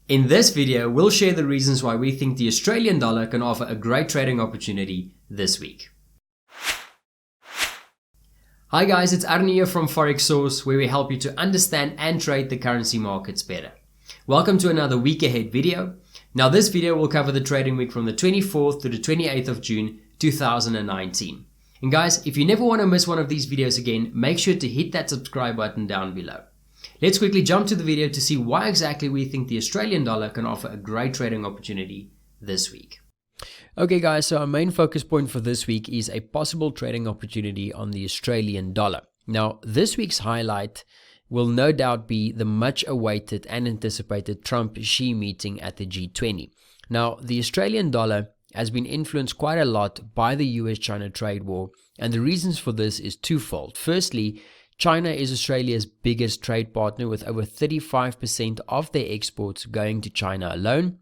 In this video, we'll share the reasons why we think the Australian dollar can offer a great trading opportunity this week. Hi guys, it's Arnie here from Forex Source, where we help you to understand and trade the currency markets better. Welcome to another week ahead video. Now this video will cover the trading week from the 24th to the 28th of June 2019. And guys, if you never want to miss one of these videos again, make sure to hit that subscribe button down below. Let's quickly jump to the video to see why exactly we think the Australian dollar can offer a great trading opportunity this week. Okay guys, so our main focus point for this week is a possible trading opportunity on the Australian dollar. Now this week's highlight will no doubt be the much awaited and anticipated Trump-Xi meeting at the G20. Now the Australian dollar has been influenced quite a lot by the US-China trade war, and the reasons for this is twofold. Firstly, China is Australia's biggest trade partner with over 35% of their exports going to China alone.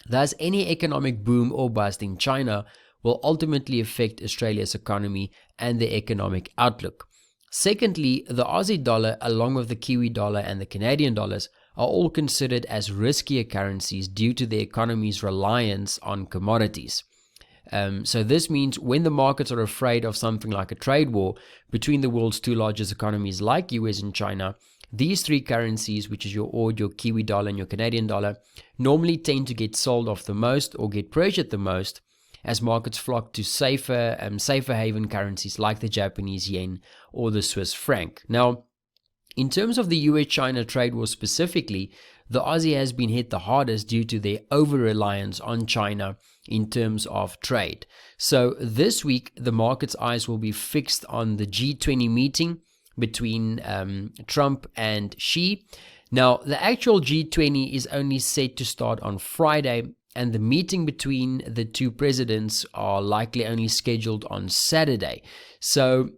Thus, any economic boom or bust in China will ultimately affect Australia's economy and their economic outlook. Secondly, the Aussie dollar, along with the Kiwi dollar and the Canadian dollars, are all considered as riskier currencies due to the economy's reliance on commodities. So this means when the markets are afraid of something like a trade war between the world's two largest economies like US and China, these three currencies, which is your AUD, your Kiwi dollar and your Canadian dollar, normally tend to get sold off the most or get pressured the most as markets flock to safer haven currencies like the Japanese yen or the Swiss franc. Now, in terms of the US-China trade war specifically, the Aussie has been hit the hardest due to their over-reliance on China in terms of trade. So this week, the market's eyes will be fixed on the G20 meeting between Trump and Xi. Now, the actual G20 is only set to start on Friday, and the meeting between the two presidents are likely only scheduled on Saturday. So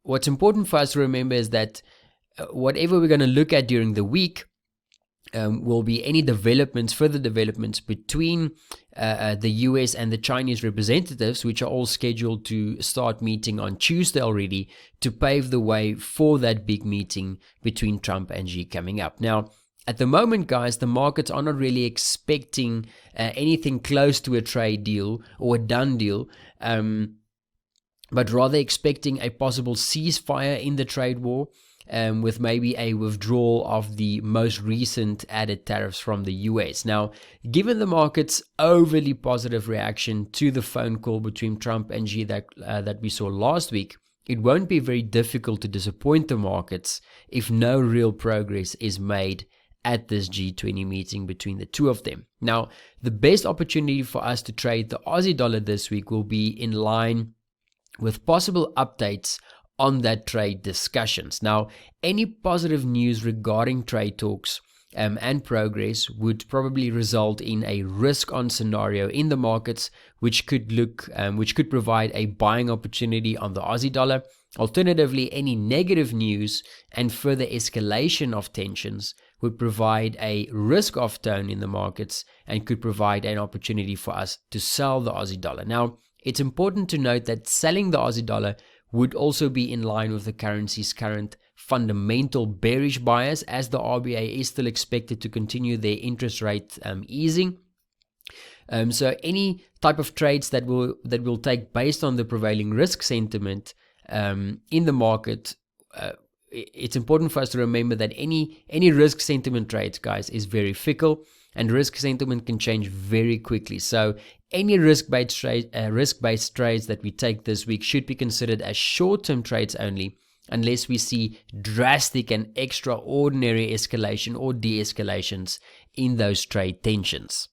what's important for us to remember is that whatever we're going to look at during the week will be any further developments between the US and the Chinese representatives, which are all scheduled to start meeting on Tuesday already to pave the way for that big meeting between Trump and Xi coming up. Now, at the moment, guys, the markets are not really expecting anything close to a trade deal or a done deal, but rather expecting a possible ceasefire in the trade war, with maybe a withdrawal of the most recent added tariffs from the US. Now, given the market's overly positive reaction to the phone call between Trump and Xi that we saw last week, it won't be very difficult to disappoint the markets if no real progress is made at this G20 meeting between the two of them. Now, the best opportunity for us to trade the Aussie dollar this week will be in line with possible updates on that trade discussions. Now, any positive news regarding trade talks and progress would probably result in a risk-on scenario in the markets, which could provide a buying opportunity on the Aussie dollar. Alternatively, any negative news and further escalation of tensions would provide a risk-off tone in the markets and could provide an opportunity for us to sell the Aussie dollar. Now, it's important to note that selling the Aussie dollar would also be in line with the currency's current fundamental bearish bias, as the RBA is still expected to continue their interest rate easing. So any type of trades that will take based on the prevailing risk sentiment in the market, it's important for us to remember that any risk sentiment trades, guys, is very fickle, and risk sentiment can change very quickly. So any risk-based trades that we take this week should be considered as short-term trades only, unless we see drastic and extraordinary escalation or de-escalations in those trade tensions.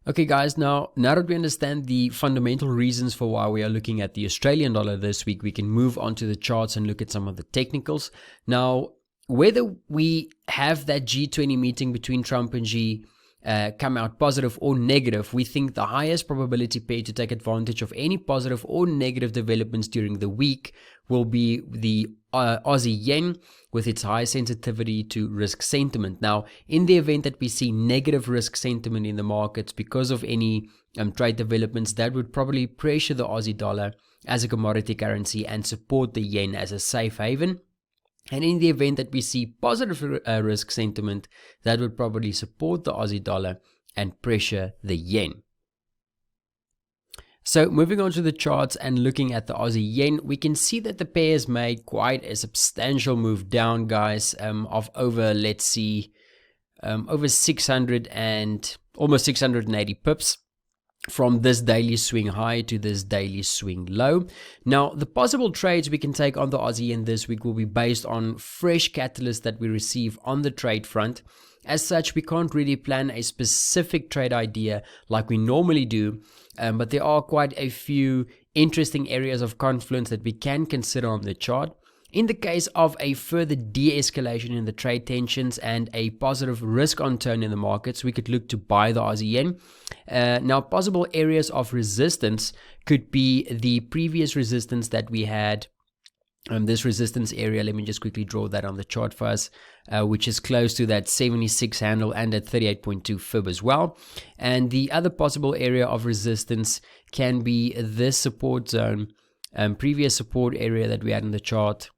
Okay guys, now that we understand the fundamental reasons for why we are looking at the Australian dollar this week, we can move on to the charts and look at some of the technicals. Now, whether we have that G20 meeting between Trump and Xi come out positive or negative, we think the highest probability pair to take advantage of any positive or negative developments during the week will be the Aussie yen, with its high sensitivity to risk sentiment. Now, in the event that we see negative risk sentiment in the markets because of any trade developments, that would probably pressure the Aussie dollar as a commodity currency and support the yen as a safe haven. And in the event that we see positive risk sentiment, that would probably support the Aussie dollar and pressure the yen. So moving on to the charts and looking at the Aussie yen, we can see that the pair has made quite a substantial move down, guys, of over, let's see, over 600 and almost 680 pips from this daily swing high to this daily swing low. Now, the possible trades we can take on the Aussie yen this week will be based on fresh catalysts that we receive on the trade front. As such, we can't really plan a specific trade idea like we normally do, but there are quite a few interesting areas of confluence that we can consider on the chart. In the case of a further de-escalation in the trade tensions and a positive risk on turn in the markets, we could look to buy the Aussie yen. Now, possible areas of resistance could be the previous resistance that we had. This resistance area, let me just quickly draw that on the chart for us, which is close to that 76 handle and at 38.2 fib as well. And the other possible area of resistance can be this support zone, previous support area that we had in the chart,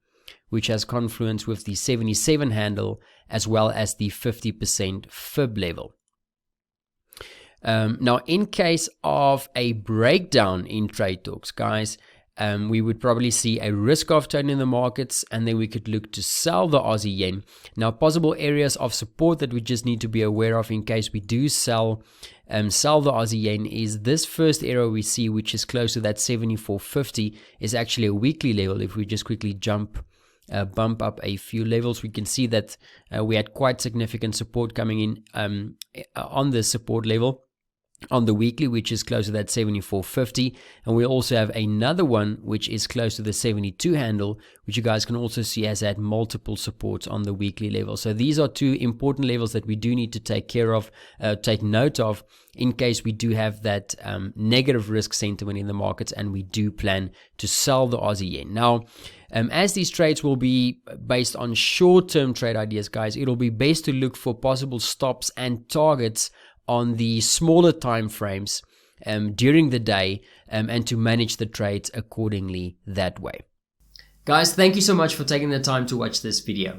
which has confluence with the 77 handle as well as the 50% fib level. Now, in case of a breakdown in trade talks, guys, we would probably see a risk-off turn in the markets, and then we could look to sell the Aussie yen. Now, possible areas of support that we just need to be aware of in case we do sell the Aussie yen is this first area we see, which is close to that 74.50, is actually a weekly level. If we just quickly bump up a few levels, we can see that we had quite significant support coming in on this support level on the weekly, which is close to that 74.50, and we also have another one which is close to the 72 handle, which you guys can also see has had multiple supports on the weekly level. So these are two important levels that we do need to take care of, take note of, in case we do have that negative risk sentiment in the markets and we do plan to sell the Aussie yen. Now, as these trades will be based on short-term trade ideas, guys, it'll be best to look for possible stops and targets on the smaller time frames during the day, and to manage the trades accordingly that way. Guys, thank you so much for taking the time to watch this video.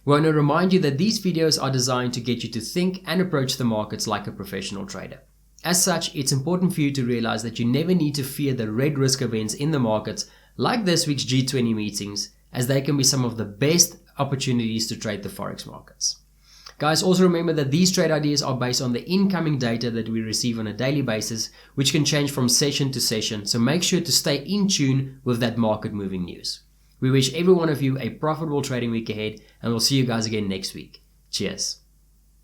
We want to remind you that these videos are designed to get you to think and approach the markets like a professional trader. As such, it's important for you to realize that you never need to fear the red risk events in the markets like this week's G20 meetings, as they can be some of the best opportunities to trade the forex markets. Guys, also remember that these trade ideas are based on the incoming data that we receive on a daily basis, which can change from session to session, so make sure to stay in tune with that market moving news. We wish every one of you a profitable trading week ahead, and we'll see you guys again next week. Cheers.